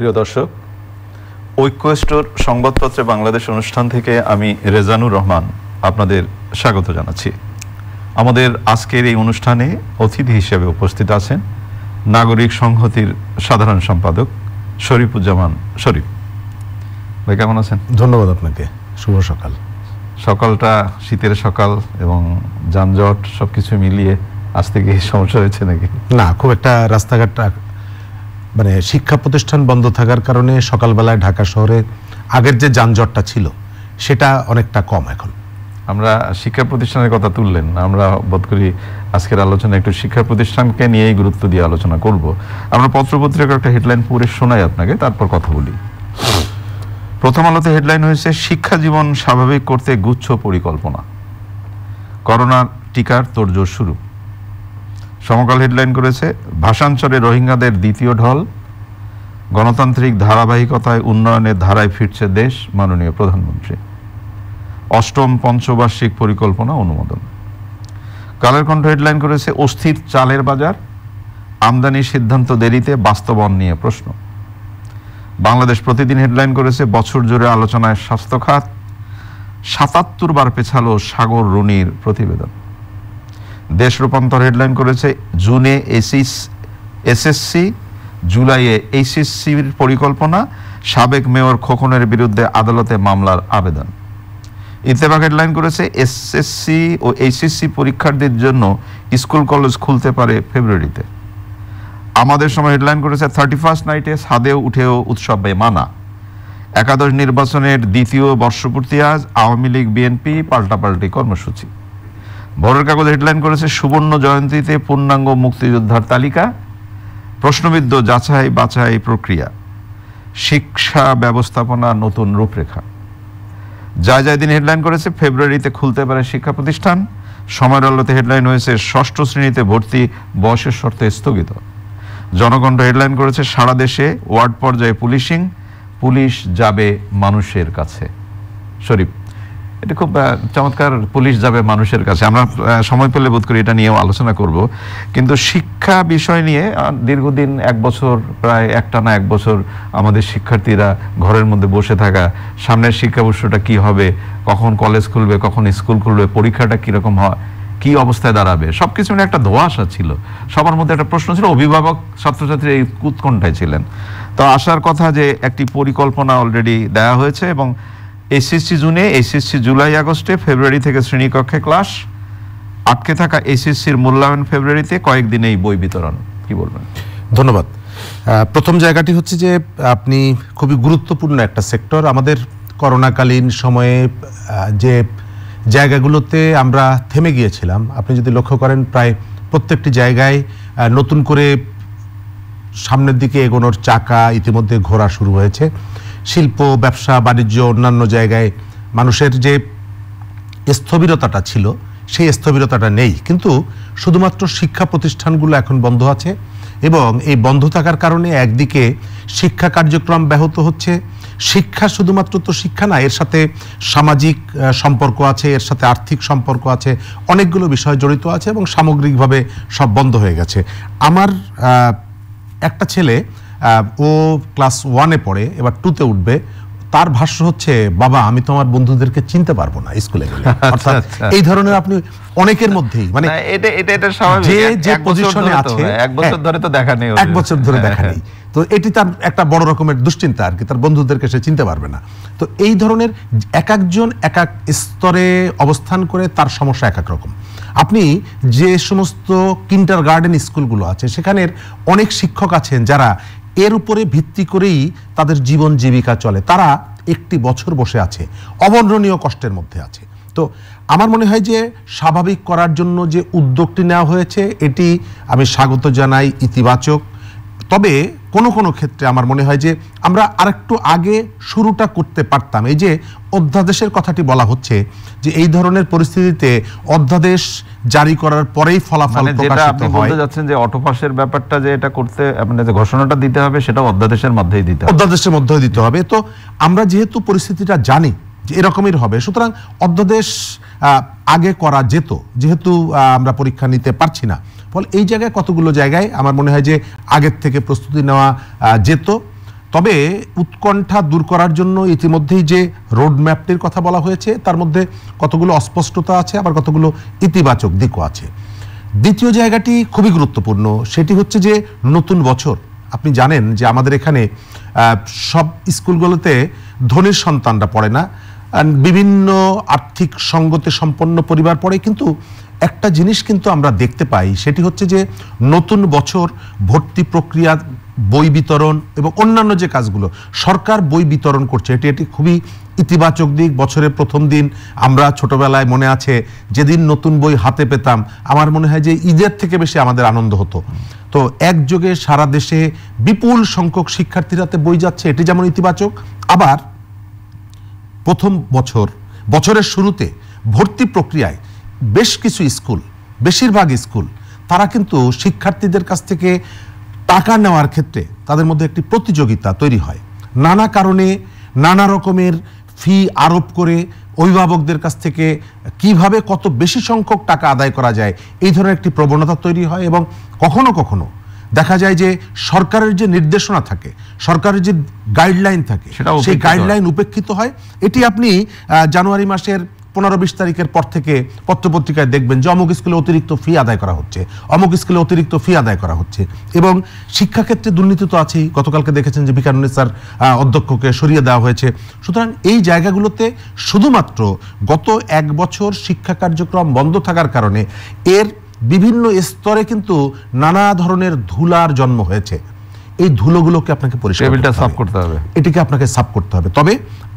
প্রিয় দর্শক, ঐক্য স্টোর সংবাদপত্রে বাংলাদেশ অনুষ্ঠান থেকে আমি রেজানুর রহমান আপনাদের স্বাগত জানাচ্ছি। আমাদের আজকের এই অনুষ্ঠানে অতিথি হিসেবে উপস্থিত আছেন নাগরিক সংহতির সাধারণ সম্পাদক শরীফুজ্জামান শরীফ ভাই। কেমন আছেন? ধন্যবাদ আপনাকে। শুভ সকাল। সকালটা শীতের সকাল এবং যানজট সবকিছু মিলিয়ে আজ থেকে সমস্যা হয়েছে নাকি? না, খুব একটা রাস্তাঘাটটা মানে শিক্ষা প্রতিষ্ঠান বন্ধ থাকার কারণে সকালবেলায় ঢাকা শহরে আগের যে যানজটটা ছিল সেটা অনেকটা কম এখন। আমরা শিক্ষা প্রতিষ্ঠানের কথা তুললেন, আমরা বোধ করি আজকের আলোচনা একটু শিক্ষা প্রতিষ্ঠানকে নিয়েই গুরুত্ব দিয়ে আলোচনা করব। আমরা পত্রপত্রিকার একটা হেডলাইন পড়ে শোনাই আপনাকে, তারপর কথা বলি। প্রথম আলোতে হেডলাইন হয়েছে শিক্ষা জীবন স্বাভাবিক করতে গুচ্ছ পরিকল্পনা, করোনার টিকার তোড়জোড় শুরু। সমকাল হেডলাইন করেছে ভাষাঞ্চলে রোহিঙ্গাদের দ্বিতীয় ঢল, গণতান্ত্রিক ধারাবাহিকতায় উন্নয়নের ধারায় ফিরছে দেশ, মাননীয় প্রধানমন্ত্রী। অষ্টম পঞ্চবার্ষিক পরিকল্পনা অনুমোদন। কালের কণ্ঠ হেডলাইন করেছে অস্থির চালের বাজার, আমদানির সিদ্ধান্ত দেরিতে বাস্তবায়ন নিয়ে প্রশ্ন। বাংলাদেশ প্রতিদিন হেডলাইন করেছে বছর জুড়ে আলোচনায় স্বাস্থ্য খাত, ৭৭ বার পেছালো সাগর রুনির প্রতিবেদন। দেশ রূপান্তর হেডলাইন করেছে জুনে এসএসসি, জুলাইয়ে এইচএসসির পরিকল্পনা, সাবেক মেয়র খোকনের বিরুদ্ধে আদালতে মামলার আবেদন। ইত্তেফাক হেডলাইন করেছে এসএসসি ও এইচএসসি পরীক্ষার্থীর জন্য স্কুল কলেজ খুলতে পারে ফেব্রুয়ারিতে। আমাদের সময় হেডলাইন করেছে 31st নাইটে ছাদেও উঠেও উৎসবে মানা। একাদশ নির্বাচনের দ্বিতীয় বর্ষপূর্তি আজ, আওয়ামী লীগ বিএনপি পাল্টাপাল্টি কর্মসূচি। ভোরের কাগজ হেডলাইন করেছে সুবর্ণ জয়ন্তীতে পূর্ণাঙ্গ মুক্তিযোদ্ধার তালিকা, প্রশ্নবিদ্ধ যাচাই বাছাই প্রক্রিয়া, শিক্ষা ব্যবস্থাপনা নতুন রূপরেখা। যায় দিন হেডলাইন করেছে ফেব্রুয়ারিতে খুলতে পারে শিক্ষা প্রতিষ্ঠান। সময়ের আলোতে হেডলাইন হয়েছে ষষ্ঠ শ্রেণীতে ভর্তি বয়সের শর্তে স্থগিত। জনকণ্ঠ হেডলাইন করেছে সারা দেশে ওয়ার্ড পর্যায়ে পুলিশিং, পুলিশ যাবে মানুষের কাছে। শরীফ, এটা খুব চমৎকার, পুলিশ যাবে মানুষের কাছে। আমরা সময় পেলে বোধ করি এটা নিয়েও আলোচনা করব। কিন্তু শিক্ষা বিষয় নিয়ে দীর্ঘদিন এক বছর, প্রায় একটানা এক বছর আমাদের শিক্ষার্থীরা ঘরের মধ্যে বসে থাকা, সামনের শিক্ষাবর্ষটা কি হবে, কখন কলেজ খুলবে, কখন স্কুল খুলবে, পরীক্ষাটা কিরকম হয়, কি অবস্থায় দাঁড়াবে, সবকিছু নিয়ে একটা ধোঁয়াশা ছিল। সবার মধ্যে একটা প্রশ্ন ছিল, অভিভাবক ছাত্রছাত্রীরা এই উৎকণ্ঠায় ছিলেন। তো আসার কথা যে একটি পরিকল্পনা অলরেডি দেওয়া হয়েছে এবং এসএসসি জুনে, এসএসসি জুলাই আগস্টে, ফেব্রুয়ারি থেকে শ্রেণীকক্ষে ক্লাস, আটকে থাকা এসএসসির মূল্যায়ন ফেব্রুয়ারিতে, কয়েকদিনেই বই বিতরণ। কি বলবেন? ধন্যবাদ। প্রথম জায়গাটি হচ্ছে যে আপনি খুবই গুরুত্বপূর্ণ একটা সেক্টর। আমাদের করোনাকালীন সময়ে যে জায়গাগুলোতে আমরা থেমে গিয়েছিলাম, আপনি যদি লক্ষ্য করেন প্রায় প্রত্যেকটি জায়গায় নতুন করে সামনের দিকে এগোনোর চাকা ইতিমধ্যে ঘোরা শুরু হয়েছে। শিল্প, ব্যবসা, বাণিজ্য, অন্যান্য জায়গায় মানুষের যে স্থবিরতাটা ছিল সেই স্থবিরতাটা নেই, কিন্তু শুধুমাত্র শিক্ষা প্রতিষ্ঠানগুলো এখন বন্ধ আছে এবং এই বন্ধ থাকার কারণে একদিকে শিক্ষা কার্যক্রম ব্যাহত হচ্ছে। শিক্ষা শুধুমাত্র তো শিক্ষা না, এর সাথে সামাজিক সম্পর্ক আছে, এর সাথে আর্থিক সম্পর্ক আছে, অনেকগুলো বিষয় জড়িত আছে এবং সামগ্রিকভাবে সব বন্ধ হয়ে গেছে। আমার একটা ছেলে, ও ক্লাস 1-এ পড়ে, এবার 2-তে উঠবে। তার ভাষ্য হচ্ছে, বাবা আমি তো আমার বন্ধুদেরকে চিনতে পারবো না স্কুলে গেলে। অর্থাৎ এই ধরনের আপনি অনেকের মধ্যেই মানে এটা স্বাভাবিক, যে পজিশনে আছে, এক বছর ধরে তো দেখা নেই, এক বছর ধরে দেখা নেই, তো এটি তার একটা বড় রকমের দুশ্চিন্তা আর কি, তার বন্ধুদেরকে সে চিনতে পারবে না। তো এই ধরনের এক একজন এক এক স্তরে অবস্থান করে তার সমস্যা এক এক রকম। আপনি যে সমস্ত কিন্ডারগার্টেন স্কুলগুলো আছে সেখানের অনেক শিক্ষক আছেন যারা এর উপরে ভিত্তি করেই তাদের জীবন জীবিকা চলে, তারা একটি বছর বসে আছে, অবর্ণনীয় কষ্টের মধ্যে আছে। তো আমার মনে হয় যে স্বাভাবিক করার জন্য যে উদ্যোগটি নেওয়া হয়েছে এটি আমি স্বাগত জানাই, ইতিবাচক। তবে কোনো কোনো ক্ষেত্রে আমার মনে হয় যে আমরা আরেকটু আগে শুরুটা করতে পারতাম। এই যে অধ্যাদেশের কথাটি বলা হচ্ছে যে এই ধরনের পরিস্থিতিতে অধ্যাদেশ জারি করার পরেই ফলাফল প্রকাশিত হয়। বলতে যাচ্ছেন যে অটোপাসের ব্যাপারটা যে এটা করতে, মানে যে ঘোষণাটা দিতে হবে সেটা অধ্যাদেশের মধ্যেই দিতে হবে, অধ্যাদেশের মধ্যেই দিতে হবে। তো আমরা যেহেতু পরিস্থিতিটা জানি যে এরকমই হবে, সুতরাং অধ্যাদেশ আগে করা যেত, যেহেতু আমরা পরীক্ষা নিতে পারছি না। ফলে এই জায়গায় কতগুলো জায়গায় আমার মনে হয় যে আগের থেকে প্রস্তুতি নেওয়া যেত। তবে উৎকণ্ঠা দূর করার জন্য ইতিমধ্যেই যে রোড ম্যাপটির কথা বলা হয়েছে তার মধ্যে কতগুলো অস্পষ্টতা আছে, আবার কতগুলো ইতিবাচক দিকও আছে। দ্বিতীয় জায়গাটি খুবই গুরুত্বপূর্ণ, সেটি হচ্ছে যে নতুন বছর। আপনি জানেন যে আমাদের এখানে সব স্কুলগুলোতে ধনীর সন্তানরা পড়ে না, বিভিন্ন আর্থিক সঙ্গতে সম্পন্ন পরিবার পড়ে, কিন্তু একটা জিনিস কিন্তু আমরা দেখতে পাই, সেটি হচ্ছে যে নতুন বছর ভর্তি প্রক্রিয়া, বই বিতরণ এবং অন্যান্য যে কাজগুলো সরকার বই বিতরণ করছে, এটি খুবই ইতিবাচক দিক। বছরের প্রথম দিন আমরা ছোটবেলায় মনে আছে যেদিন নতুন বই হাতে পেতাম, আমার মনে হয় যে ঈদের থেকে বেশি আমাদের আনন্দ হতো। তো একযোগে সারা দেশে বিপুল সংখ্যক শিক্ষার্থীর হাতে বই যাচ্ছে, এটি যেমন ইতিবাচক। আবার প্রথম বছরের শুরুতে ভর্তি প্রক্রিয়ায় বেশ কিছু স্কুল, বেশিরভাগ স্কুল, তারা কিন্তু শিক্ষার্থীদের কাছ থেকে টাকা নেওয়ার ক্ষেত্রে তাদের মধ্যে একটি প্রতিযোগিতা তৈরি হয়। নানা কারণে নানা রকমের ফি আরোপ করে অভিভাবকদের কাছ থেকে কিভাবে কত বেশি সংখ্যক টাকা আদায় করা যায়, এই ধরনের একটি প্রবণতা তৈরি হয়। এবং কখনো কখনো দেখা যায় যে সরকারের যে নির্দেশনা থাকে, সরকারের যে গাইডলাইন থাকে, সেই গাইডলাইন উপেক্ষিত হয়। এটি আপনি জানুয়ারি মাসের 15-20 তারিখের পর থেকে পত্রপত্রিকায় দেখবেন যে অমুক স্কুলে অতিরিক্ত ফি আদায় করা হচ্ছে, অমুক স্কুলে অতিরিক্ত ফি আদায় করা হচ্ছে। এবং শিক্ষাক্ষেত্রে দুর্নীতি তো আছেই। গতকালকে দেখেছেন যে বিকারুন্নিসার অধ্যক্ষকে সরিয়ে দেওয়া হয়েছে। সুতরাং এই জায়গাগুলোতে শুধুমাত্র গত 1 বছর শিক্ষা কার্যক্রম বন্ধ থাকার কারণে এর বিভিন্ন স্তরে কিন্তু নানা ধরনের ধুলার জন্ম হয়েছে। এই ধুলোগুলোকে আপনাকে পরিষ্কার করতে হবে, এটিকে আপনাকে সাফ করতে হবে। তবে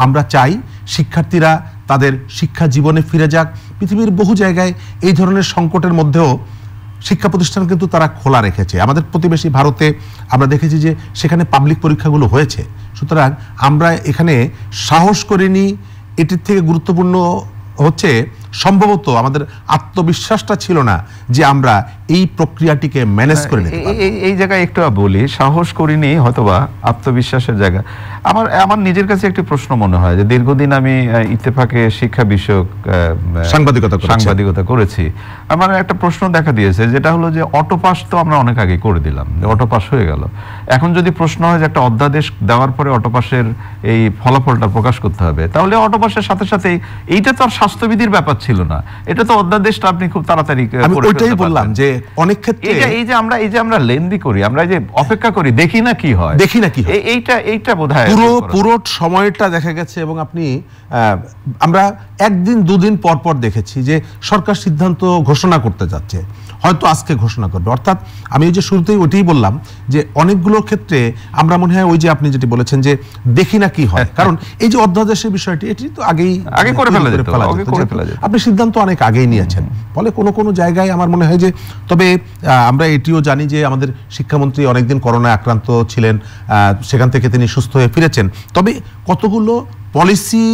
আমরা চাই শিক্ষার্থীরা তাদের শিক্ষা জীবনে ফিরে যাক। পৃথিবীর বহু জায়গায় এই ধরনের সংকটের মধ্যেও শিক্ষা প্রতিষ্ঠান কিন্তু তারা খোলা রেখেছে। আমাদের প্রতিবেশী ভারতে আমরা দেখেছি যে সেখানে পাবলিক পরীক্ষাগুলো হয়েছে। সুতরাং আমরা এখানে সাহস করিনি। এটির থেকে গুরুত্বপূর্ণ হচ্ছে সম্ভবত আমাদের আত্মবিশ্বাসটা ছিল না যে আমরা এই প্রক্রিয়াটিকে ম্যানেজ করে নিতে পারব। এই জায়গায় একটু বলি, সাহস করিনি হয়তোবা আত্মবিশ্বাসের জায়গা। আমার নিজের কাছে একটি প্রশ্ন মনে হয় যে দীর্ঘদিন আমি ইত্তেফাকে শিক্ষা বিষয়ক সাংবাদিকতা করেছি। আমার একটা প্রশ্ন দেখা দিয়েছে, যেটা হলো যে অটোপাস তো আমরা অনেক আগে করে দিলাম, অটোপাস হয়ে গেল। এখন যদি প্রশ্ন হয় যে একটা অধ্যাদেশ দেওয়ার পরে অটোপাসের এই ফলাফলটা প্রকাশ করতে হবে, তাহলে অটোপাসের সাথে সাথে এইটা তো আর স্বাস্থ্যবিধির ব্যাপার ছিল না, এটা তো অধ্যাদেশটা আপনি খুব তাড়াতাড়ি ওইটাই বললাম যে অনেক ক্ষেত্রে এই যে আমরা লেন্দি করি, আমরা যে অপেক্ষা করি দেখি না কি হয়, এইটা বোধহয় পুরো সময়টা দেখা গেছে। এবং আমরা একদিন দুদিন পর পর দেখেছি যে সরকার সিদ্ধান্ত ঘোষণা করতে যাচ্ছে, হয়তো আজকে ঘোষণা করবে। অর্থাৎ আমি ওই যে শুরুতেই ওইটাই বললাম যে অনেকগুলো ক্ষেত্রে আমরা মনে হয় ওই যে আপনি যেটি বলেছেন যে দেখি না কি হয়, কারণ এই যে অধ্যাদেশের বিষয়টি এটি তো আগে করে ফেলা যেত। আপনি সিদ্ধান্ত অনেক আগেই নিয়েছেন, ফলে কোনো জায়গায় আমার মনে হয় যে, তবে আমরা এটিও জানি যে আমাদের শিক্ষামন্ত্রী অনেকদিন করোনায় আক্রান্ত ছিলেন, সেখান থেকে তিনি সুস্থ হয়ে ফিরেছেন। তবে কতগুলো পলিসি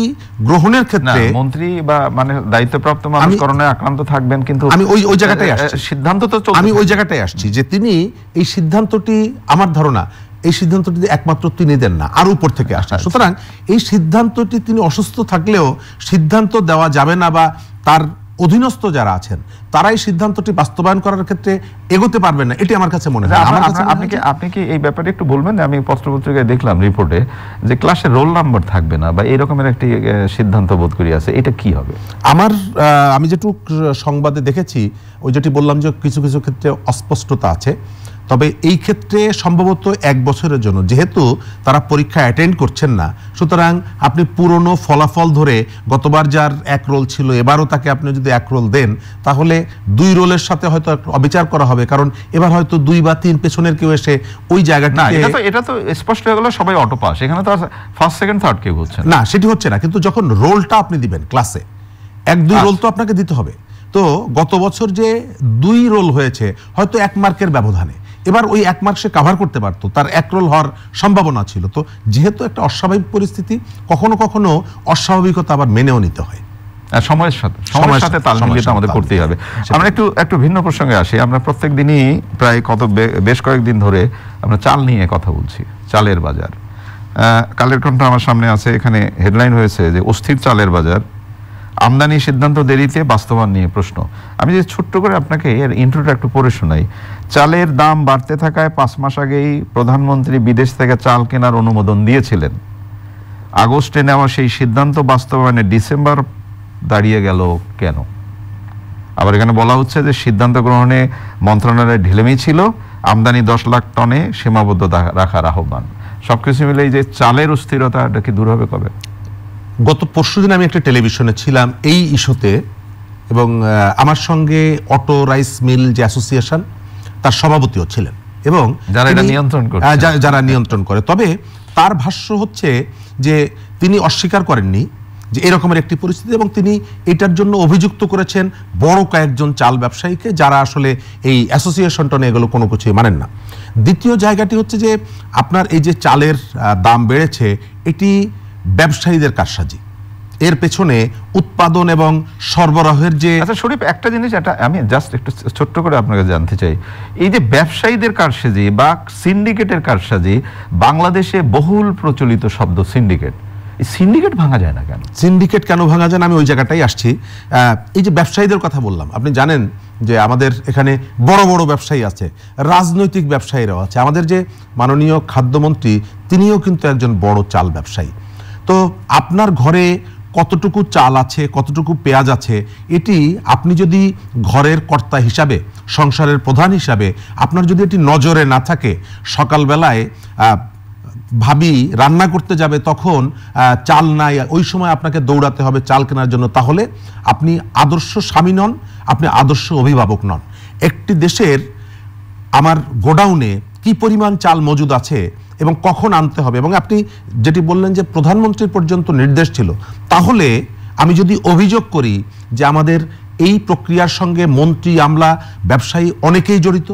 গ্রহণের ক্ষেত্রে মন্ত্রী বা মানে দায়িত্বপ্রাপ্ত মানুষ করোনায় আক্রান্ত থাকবেন, কিন্তু আমি ওই জায়গাটাই আসছি, সিদ্ধান্ত তো আমি ওই জায়গাটাই আসছি যে তিনি এই সিদ্ধান্তটি, আমার ধারণা এই সিদ্ধান্তটি একমাত্র তিনি দেন না, আরো উপর থেকে আসছে। সুতরাং এই সিদ্ধান্তটি তিনি অসুস্থ থাকলেও সিদ্ধান্ত দেওয়া যাবে না, বা তার অধীনস্থ যারা আছেন তারাই সিদ্ধান্তটি বাস্তবায়ন করার ক্ষেত্রে এগোতে পারবেন না, এটি আমার কাছে মনে হয়। আপনি কি এই ব্যাপারে একটু বলবেন? আমি পত্রপত্রিকায় দেখলাম রিপোর্টে যে ক্লাসে রোল নাম্বার থাকবে না, বা এরকমের একটি সিদ্ধান্ত বোধ করি আছে, এটা কি হবে? আমি যেটুকু সংবাদে দেখেছি, ওই যেটি বললাম যে কিছু কিছু ক্ষেত্রে অস্পষ্টতা আছে। তবে এই ক্ষেত্রে সম্ভবত 1 বছরের জন্য, যেহেতু তারা পরীক্ষা অ্যাটেন্ড করছেন না, সুতরাং আপনি পুরনো ফলাফল ধরে গতবার যার 1 রোল ছিল এবারও তাকে আপনি যদি 1 রোল দেন, তাহলে 2 রোলের সাথে হয়তো অবিচার করা হবে, কারণ এবার হয়তো 2 বা 3 পেছনের কেউ এসে ওই জায়গাটা, এটা তো স্পষ্ট হয়ে গেল সবাই অটো পাস, এখানে তো ফার্স্ট সেকেন্ড থার্ড কেউ হচ্ছে না, সেটি হচ্ছে না। কিন্তু যখন রোলটা আপনি দিবেন ক্লাসে, 1-2 রোল তো আপনাকে দিতে হবে। তো গত বছর যে 2 রোল হয়েছে হয়তো 1 মার্কের ব্যবধানে, এবার ওই 1 মার্ক সে কাভার করতে পারতো, তার 1 রোল হওয়ার সম্ভাবনা ছিল। তো যেহেতু একটা অস্বাভাবিক পরিস্থিতি, কখনো কখনো অস্বাভাবিকতা আবার মেনেও নিতে হয়। সময়ের সাথে তাল মিলিয়ে আমাদের করতেই হবে। আমরা একটু ভিন্ন প্রসঙ্গে আসি। আমরা প্রত্যেক দিনই প্রায় বেশ কয়েকদিন ধরে আমরা চাল নিয়ে কথা বলছি, চালের বাজার। কালের কণ্ঠ আমার সামনে আছে, এখানে হেডলাইন হয়েছে যে অস্থির চালের বাজার, আমদানি সিদ্ধান্ত দেরিতে বাস্তবায়ন নিয়ে প্রশ্ন। আমি যে ছোট্ট করে আপনাকে এর ইন্ট্রোটা একটু পড়ে শোনাই। চালের দাম বাড়তে থাকায় 5 মাস আগেই প্রধানমন্ত্রী বিদেশ থেকে চাল কেনার অনুমোদন দিয়েছিলেন। আগস্টে নেওয়া সেই সিদ্ধান্ত বাস্তবায়নে ডিসেম্বর দাঁড়িয়ে গেল কেন? আবার এখানে বলা হচ্ছে যে সিদ্ধান্ত গ্রহণে মন্ত্রণালয়ের ঢিলেমি ছিল, আমদানি 10 লাখ টনে সীমাবদ্ধ রাখার আহ্বান। সবকিছু মিলে এই যে চালের অস্থিরতা, এটা কি দূর হবে কবে? গত পরশুদিন আমি একটা টেলিভিশনে ছিলাম এই ইস্যুতে, এবং আমার সঙ্গে অটো রাইস মিল যে অ্যাসোসিয়েশন তার সভাপতিও ছিলেন, এবং যারা নিয়ন্ত্রণ করে। তবে তার ভাষ্য হচ্ছে যে তিনি অস্বীকার করেননি যে এরকমের একটি পরিস্থিতি, এবং তিনি এটার জন্য অভিযুক্ত করেছেন বড় কয়েকজন চাল ব্যবসায়ীকে, যারা আসলে এই অ্যাসোসিয়েশনটা নিয়ে এগুলো কোনো কিছুই মানেন না। দ্বিতীয় জায়গাটি হচ্ছে যে আপনার এই যে চালের দাম বেড়েছে, এটি ব্যবসায়ীদের কারসাজি। এর পেছনে উৎপাদন এবং সরবরাহের যে আচ্ছা শরীফ, একটা জিনিস এটা আমি জাস্ট একটু ছোট্ট করে আপনাকে জানতে চাই, এই যে ব্যবসায়ীদের কারসাজি বা সিন্ডিকেটের কারসাজি, বাংলাদেশে বহুল প্রচলিত শব্দ সিন্ডিকেট। সিন্ডিকেট ভাঙা যায় না কেন? সিন্ডিকেট কেন ভাঙা যায় না, আমি ওই জায়গাটাই আসছি। এই যে ব্যবসায়ীদের কথা বললাম, আপনি জানেন যে আমাদের এখানে বড় বড় ব্যবসায়ী আছে, রাজনৈতিক ব্যবসায়ীরাও আছে। আমাদের যে মাননীয় খাদ্যমন্ত্রী, তিনিও কিন্তু একজন বড় চাল ব্যবসায়ী। তো আপনার ঘরে কতটুকু চাল আছে, কতটুকু পেঁয়াজ আছে, এটি আপনি যদি ঘরের কর্তা হিসাবে, সংসারের প্রধান হিসাবে আপনার যদি এটি নজরে না থাকে, সকালবেলায় ভাবি রান্না করতে যাবে, তখন চাল নাই, ওই সময় আপনাকে দৌড়াতে হবে চাল কেনার জন্য, তাহলে আপনি আদর্শ স্বামী নন, আপনি আদর্শ অভিভাবক নন। একটি দেশের আমার গোডাউনে কি পরিমাণ চাল মজুদ আছে এবং কখন আনতে হবে, এবং আপনি যেটি বললেন যে প্রধানমন্ত্রীর পর্যন্ত নির্দেশ ছিল, তাহলে আমি যদি অভিযোগ করি যে আমাদের এই প্রক্রিয়ার সঙ্গে মন্ত্রী, আমলা, ব্যবসায়ী অনেকেই জড়িত,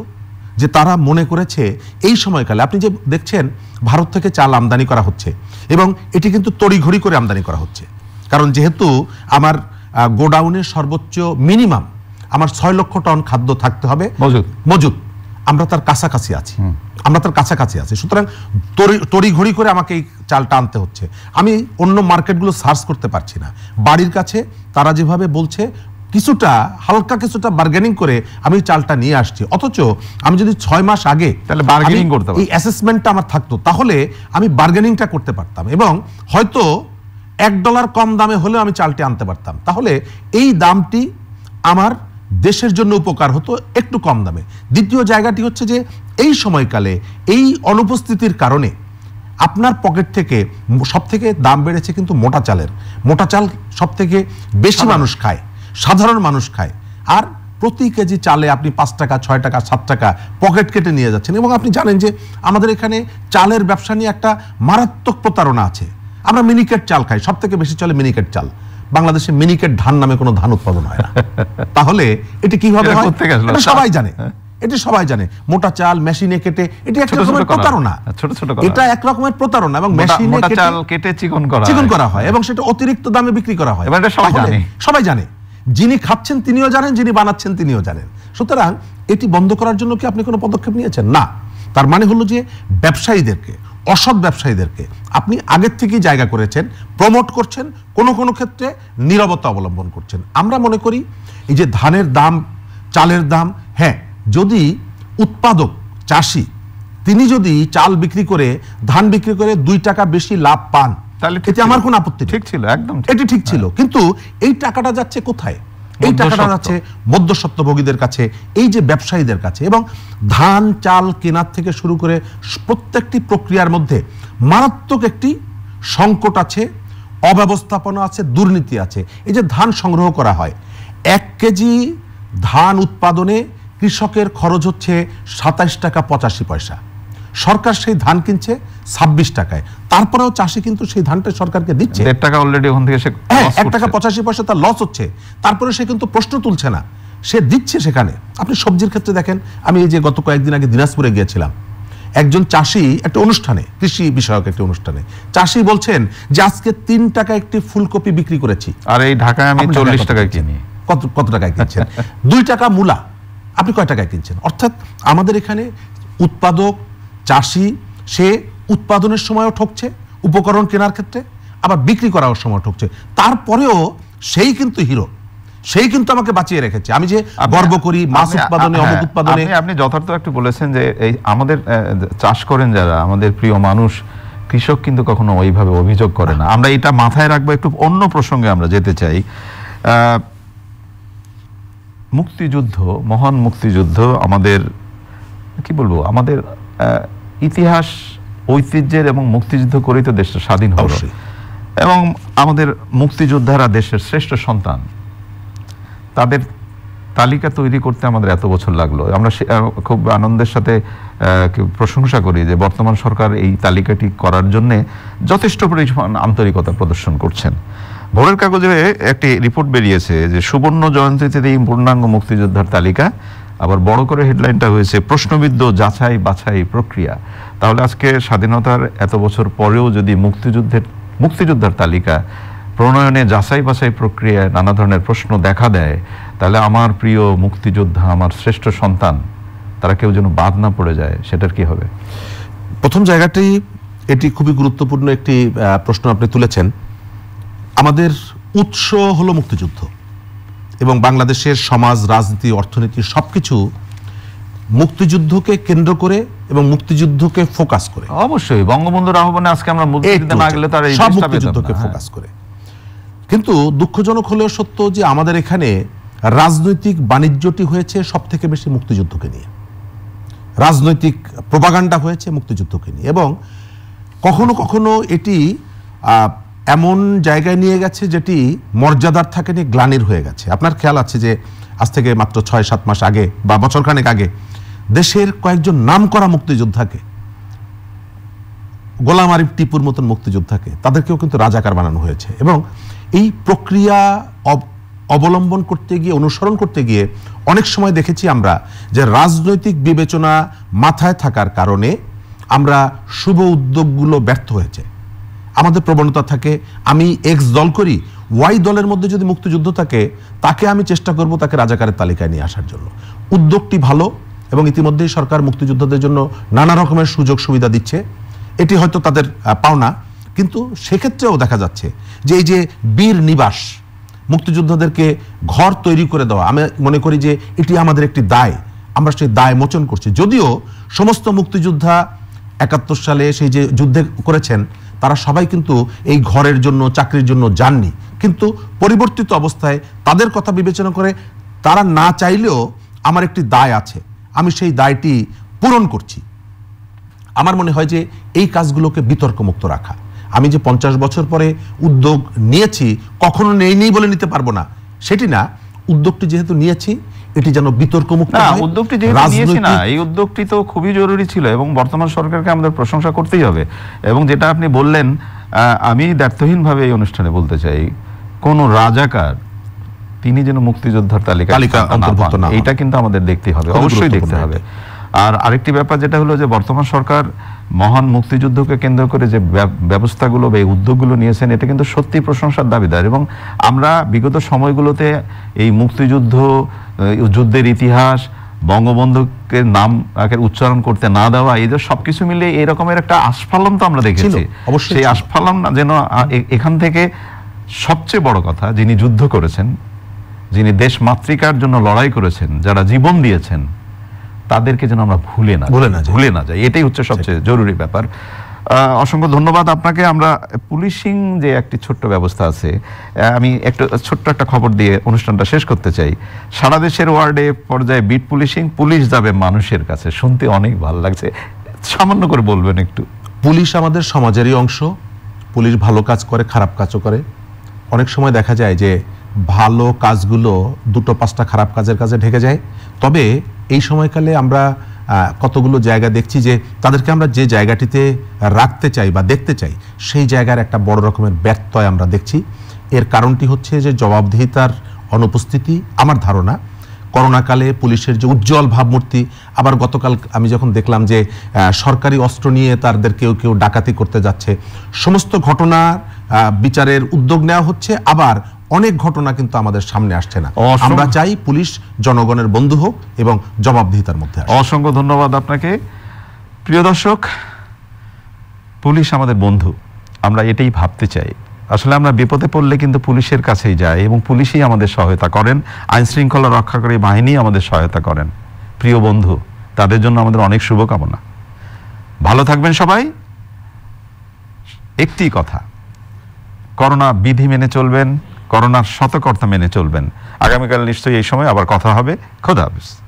যে তারা মনে করেছে এই সময়কালে, আপনি যে দেখছেন ভারত থেকে চাল আমদানি করা হচ্ছে, এবং এটি কিন্তু তড়িঘড়ি করে আমদানি করা হচ্ছে, কারণ যেহেতু আমার গোডাউনের সর্বোচ্চ মিনিমাম আমার 6 লক্ষ টন খাদ্য থাকতে হবে মজুদ, আমরা তার কাছাকাছি আছি, সুতরাং তড়িঘড়ি করে আমাকে এই চালটা আনতে হচ্ছে। আমি অন্য মার্কেটগুলো সার্চ করতে পারছি না। বাড়ির কাছে তারা যেভাবে বলছে, কিছুটা হালকা কিছুটা বার্গেনিং করে আমি চালটা নিয়ে আসছি, অথচ আমি যদি 6 মাস আগে তাহলে বার্গেনিং করতে এই অ্যাসেসমেন্টটা আমার থাকতো, তাহলে আমি বার্গেনিংটা করতে পারতাম, এবং হয়তো $1 কম দামে হলেও আমি চালটি আনতে পারতাম। তাহলে এই দামটি আমার দেশের জন্য উপকার হতো একটু কম দামে। দ্বিতীয় জায়গাটি হচ্ছে যে এই সময়কালে এই অনুপস্থিতির কারণে আপনার পকেট থেকে সব থেকে দাম বেড়েছে কিন্তু মোটা চালের। মোটা চাল সব থেকে বেশি মানুষ খায়, সাধারণ মানুষ খায়, আর প্রতি কেজি চালে আপনি 5 টাকা, 6 টাকা, 7 টাকা পকেট কেটে নিয়ে যাচ্ছেন। এবং আপনি জানেন যে আমাদের এখানে চালের ব্যবসা নিয়ে একটা মারাত্মক প্রতারণা আছে। আমরা মিনিকেট চাল খাই, সব থেকে বেশি চলে মিনিকেট চাল। বাংলাদেশে মিনিকেট ধান নামে কোনো ধান উৎপাদন হয় না। তাহলে এটি কিভাবে হয় এটা সবাই জানে, এটি সবাই জানে। মোটা চাল মেশিনে কেটে, এটি এক রকমের প্রতারণা, এটা এক রকমের প্রতারণা, এবং মেশিনে কেটে চিকন করা হয় এবং সেটা অতিরিক্ত দামে বিক্রি করা হয়। সবাই জানে, যিনি খাচ্ছেন তিনিও জানেন, যিনি বানাচ্ছেন তিনিও জানেন। সুতরাং এটি বন্ধ করার জন্য কি আপনি কোনো পদক্ষেপ নিয়েছেন? না। তার মানে হলো যে ব্যবসায়ীদেরকে, অসৎ ব্যবসায়ীদেরকে আপনি আগের থেকেই জায়গা করেছেন, প্রমোট করছেন, কোনো কোনো ক্ষেত্রে নীরবতা অবলম্বন করছেন। আমরা মনে করি এই যে ধানের দাম, চালের দাম, হ্যাঁ, যদি উৎপাদক চাষি তিনি যদি চাল বিক্রি করে, ধান বিক্রি করে 2 টাকা বেশি লাভ পান, তাহলে এতে আমার কোনো আপত্তি ঠিক ছিল, একদম এটি ঠিক ছিল। কিন্তু এই টাকাটা যাচ্ছে কোথায়? এই টাকাটা যাচ্ছে মধ্যস্বত্বভোগীদের কাছে, এই যে ব্যবসায়ীদের কাছে। এবং ধান চাল কেনার থেকে শুরু করে প্রত্যেকটি প্রক্রিয়ার মধ্যে মারাত্মক একটি সংকট আছে, অব্যবস্থাপনা আছে, দুর্নীতি আছে। এই যে ধান সংগ্রহ করা হয়, 1 কেজি ধান উৎপাদনে কৃষকের খরচ হচ্ছে 27 টাকা 85 পয়সা, সরকার সেই ধান কিনছে 26 টাকায়, তারপরেও চাষি কিন্তু সেই ধানটা সরকারকে দিচ্ছে 1.5 টাকা অলরেডি ওখান থেকে সে 1 টাকা 85 পয়সা তার লস হচ্ছে, তারপরে সে কিন্তু প্রশ্ন তুলছে না, সে দিচ্ছে সেখানে। আপনি সবজির ক্ষেত্রে দেখেন, আমি এই যে গত কয়েকদিন আগে দিনাজপুরে গিয়েছিলাম, একজন চাষি একটা অনুষ্ঠানে, কৃষি বিষয়ক একটি অনুষ্ঠানে, চাষি বলছেন যে আজকে 3 টাকা একটি ফুলকপি বিক্রি করেছি, আর এই ঢাকায় আমি 40 টাকায় কিনি। কত টাকায় কিনছেন? 2 টাকা মূলা, আপনি কয় টাকায় কিনছেন? অর্থাৎ আমাদের এখানে উৎপাদক চাষি, সে উৎপাদনের সময়ও ঠকছে, উপকরণ কেনার ক্ষেত্রে, আবার বিক্রি করার সময় ঠকছে। তারপরেও সেই কিন্তু হিরো, সেই কিন্তু আমাকে বাঁচিয়ে রেখেছে। আমি যে গর্ব করি মাছ উৎপাদনে, অমুক উৎপাদনে। আপনি যথার্থ একটু বলেছেন যে এই আমাদের চাষ করেন যারা, আমাদের প্রিয় মানুষ, কৃষক কিন্তু কখনো ওইভাবে অভিযোগ করে না। আমরা এটা মাথায় রাখবো। একটু অন্য প্রসঙ্গে আমরা যেতে চাই। মুক্তিযুদ্ধ, মহান মুক্তিযুদ্ধ আমাদের কি বলবো, আমাদের ইতিহাস, ঐতিহ্যের, এবং মুক্তিযুদ্ধ করেই তো দেশটা স্বাধীন হলো, এবং আমাদের মুক্তিযোদ্ধারা দেশের শ্রেষ্ঠ সন্তান, তাদের তালিকা তৈরি করতে আমাদের এত বছর লাগলো। আমরা খুব আনন্দের সাথে প্রশংসা করি যে বর্তমান সরকার এই তালিকাটি করার জন্য যথেষ্ট পরিমাণ আন্তরিকতা প্রদর্শন করছেন। ভোরের কাগজে একটি রিপোর্ট বেরিয়েছে যে সুবর্ণ জয়ন্তীতে এই পূর্ণাঙ্গ মুক্তিযোদ্ধার তালিকা, আবার বড় করে হেডলাইনটা হয়েছে প্রশ্নবিদ্ধ যাচাই বাছাই প্রক্রিয়া। তাহলে আজকে স্বাধীনতার এত বছর পরেও যদি মুক্তিযোদ্ধার তালিকা প্রণয়নে যাচাই বাছাই প্রক্রিয়ায় নানা ধরনের প্রশ্ন দেখা দেয়, তাহলে আমার প্রিয় মুক্তিযোদ্ধা, আমার শ্রেষ্ঠ সন্তান, তারা কেউ যেন বাদ না পড়ে যায়, সেটার কি হবে? প্রথম জায়গাটি, এটি খুবই গুরুত্বপূর্ণ একটি প্রশ্ন আপনি তুলেছেন। আমাদের উৎস হলো মুক্তিযুদ্ধ, এবং বাংলাদেশের সমাজ, রাজনীতি, অর্থনীতি সবকিছু মুক্তিযুদ্ধকে কেন্দ্র করে এবং মুক্তিযুদ্ধকে ফোকাস করে। অবশ্যই বঙ্গবন্ধুর আহ্বানে আজকে আমরা মুক্তিযুদ্ধে না গেলে তার এই সব মুক্তিযুদ্ধকে ফোকাস করে। কিন্তু দুঃখজনক হলেও সত্য যে আমাদের এখানে রাজনৈতিক বাণিজ্যটি হয়েছে সব থেকে বেশি মুক্তিযুদ্ধকে নিয়ে, রাজনৈতিক প্রোপাগান্ডা হয়েছে মুক্তিযুদ্ধকে নিয়ে, এবং কখনো কখনো এটি এমন জায়গায় নিয়ে গেছে যেটি মর্যাদার থাকে নিয়ে গ্লানির হয়ে গেছে। আপনার খেয়াল আছে যে আজ থেকে মাত্র 6-7 মাস আগে বা বছরখানেক আগে দেশের কয়েকজন নামকরা মুক্তিযোদ্ধাকে, গোলাম আরিফ টিপুর মতন মুক্তিযোদ্ধাকে, তাদেরকেও কিন্তু রাজাকার বানানো হয়েছে। এবং এই প্রক্রিয়া অবলম্বন করতে গিয়ে, অনুসরণ করতে গিয়ে অনেক সময় দেখেছি আমরা যে রাজনৈতিক বিবেচনা মাথায় থাকার কারণে আমরা শুভ উদ্যোগগুলো ব্যর্থ হয়েছে। আমাদের প্রবণতা থাকে, আমি এক্স দল করি, ওয়াই দলের মধ্যে যদি মুক্তিযুদ্ধ থাকে, তাকে আমি চেষ্টা করব তাকে রাজাকারের তালিকায় নিয়ে আসার জন্য। উদ্যোগটি ভালো, এবং ইতিমধ্যেই সরকার মুক্তিযোদ্ধাদের জন্য নানা রকমের সুযোগ সুবিধা দিচ্ছে, এটি হয়তো তাদের পাওনা। কিন্তু সেক্ষেত্রেও দেখা যাচ্ছে যে এই যে বীর নিবাস, মুক্তিযোদ্ধাদেরকে ঘর তৈরি করে দেওয়া, আমি মনে করি যে এটি আমাদের একটি দায়, আমরা সেই দায় মোচন করছি। যদিও সমস্ত মুক্তিযোদ্ধা 71 সালে সেই যে যুদ্ধে করেছেন, তারা সবাই কিন্তু এই ঘরের জন্য, চাকরির জন্য যাননি, কিন্তু পরিবর্তিত অবস্থায় তাদের কথা বিবেচনা করে তারা না চাইলেও আমার একটি দায় আছে, আমি সেই দায়টি পূরণ করছি। আমার মনে হয় যে এই কাজগুলোকে বিতর্কমুক্ত রাখা। আমি যে 50 বছর পরে উদ্যোগ নিয়েছি, কখনো নেই বলে নিতে পারবো না, সেটি না। উদ্যোগটি যেহেতু নিয়েছি, এটি যেন বিতর্কমুক্ত হয়। উদ্যোগটি যেহেতু নিয়েছি না, এই উদ্যোগটি তো খুবই জরুরি ছিল, এবং বর্তমান সরকারকে আমাদের প্রশংসা করতেই হবে। এবং যেটা আপনি বললেন, আমি দ্ব্যর্থহীনভাবে এই অনুষ্ঠানে বলতে চাই, কোন রাজাকার তিনি যেন মুক্তিযোদ্ধার তালিকা অন্তর্ভুক্ত না, এটা কিন্তু আমাদের দেখতে হবে, অবশ্যই দেখতে হবে। আর আরেকটি ব্যাপার যেটা হলো যে বর্তমান সরকার মহান মুক্তিযুদ্ধকে কেন্দ্র করে যে ব্যবস্থাগুলো বা উদ্যোগগুলো নিয়েছেন, এটা কিন্তু সত্যি প্রশংসার দাবিদার। এবং আমরা বিগত সময়গুলোতে এই মুক্তিযুদ্ধ, যুদ্ধের ইতিহাস, বঙ্গবন্ধুকে নাম উচ্চারণ করতে না দেওয়া, এই যে সবকিছু মিলে এরকমের একটা আস্ফালন তো আমরা দেখেছি। সেই আস্ফালন যেন এখান থেকে, সবচেয়ে বড় কথা, যিনি যুদ্ধ করেছেন, যিনি দেশ মাতৃকার জন্য লড়াই করেছেন, যারা জীবন দিয়েছেন, তাদেরকে যেন আমরা ভুলে না যাই, এটাই হচ্ছে সবচেয়ে জরুরি ব্যাপার। অসংখ্য ধন্যবাদ আপনাকে। আমরা পুলিশিং যে একটি ছোট্ট ব্যবস্থা আছে, আমি ছোট্ট একটা খবর দিয়ে অনুষ্ঠানটা শেষ করতে চাই। সারা দেশের ওয়ার্ডে পর্যায়ে বিট পুলিশিং, পুলিশ যাবে মানুষের কাছে। শুনতে অনেক ভালো লাগছে, সামান্য করে বলবেন একটু। পুলিশ আমাদের সমাজেরই অংশ, পুলিশ ভালো কাজ করে, খারাপ কাজও করে। অনেক সময় দেখা যায় যে ভালো কাজগুলো 2-5টা খারাপ কাজের কাজে ঢেকে যায়। তবে এই সময়কালে আমরা কতগুলো জায়গা দেখছি যে তাদেরকে আমরা যে জায়গাটিতে রাখতে চাই বা দেখতে চাই, সেই জায়গার একটা বড় রকমের ব্যত্যয় আমরা দেখছি। এর কারণটি হচ্ছে যে জবাবদিহিতার অনুপস্থিতি। আমার ধারণা করোনাকালে পুলিশের যে উজ্জ্বল ভাবমূর্তি, আবার গতকাল আমি যখন দেখলাম যে সরকারি অস্ত্র নিয়ে তাদের কেউ ডাকাতি করতে যাচ্ছে, সমস্ত ঘটনা বিচারের উদ্যোগ নেওয়া হচ্ছে, আবার অনেক ঘটনা কিন্তু আমাদের সামনে আসছে না। আমরা চাই পুলিশ জনগণের বন্ধু হোক এবং জবাবদিহিতার মধ্যে আসে। অসংখ্য ধন্যবাদ আপনাকে। প্রিয় দর্শক, পুলিশ আমাদের বন্ধু, আমরা এটাই ভাবতে চাই। আসলে আমরা বিপদে পড়লে কিন্তু পুলিশের কাছেই যাই এবং পুলিশই আমাদের সহায়তা করেন, আইন শৃঙ্খলা রক্ষাকারী বাহিনী আমাদের সহায়তা করেন। প্রিয় বন্ধু, তাদের জন্য আমাদের অনেক শুভকামনা। ভালো থাকবেন সবাই। একটি কথা, করোনা বিধি মেনে চলবেন, করোনার সতর্কতা মেনে চলবেন। আগামীকাল নিশ্চয়ই এই সময় আবার কথা হবে। খোদা হাফেজ।